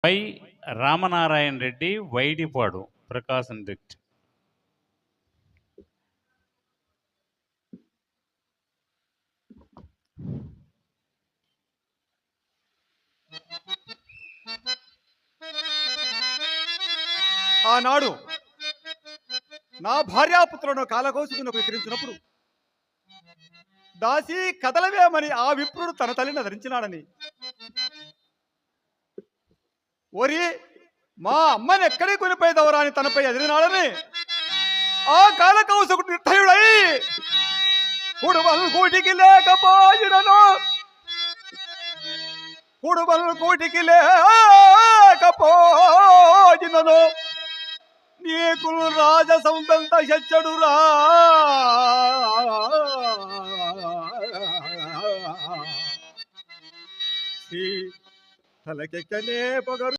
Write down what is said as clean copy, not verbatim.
పై రామనారాయణ రెడ్డి, వైడిపాడు, ప్రకాశం district. ఆనాడు నా భార్యాపుత్రులను కాలకోసుకుని విక్రించినప్పుడు దాసి కదలవేమని ఆ విప్రుడు తన తల్లిని ధరించినాడని, ఓరి మా అమ్మని ఎక్కడికి కొనిపోయేదవరా అని తనపై ఎదిరినాడని ఆ కాలకౌశకుడు నిర్ధయుడై కూటికి లేకపోయినను నీకు రాజ సంబంధ శచ్చడురా తలకెక్కనే పొగరు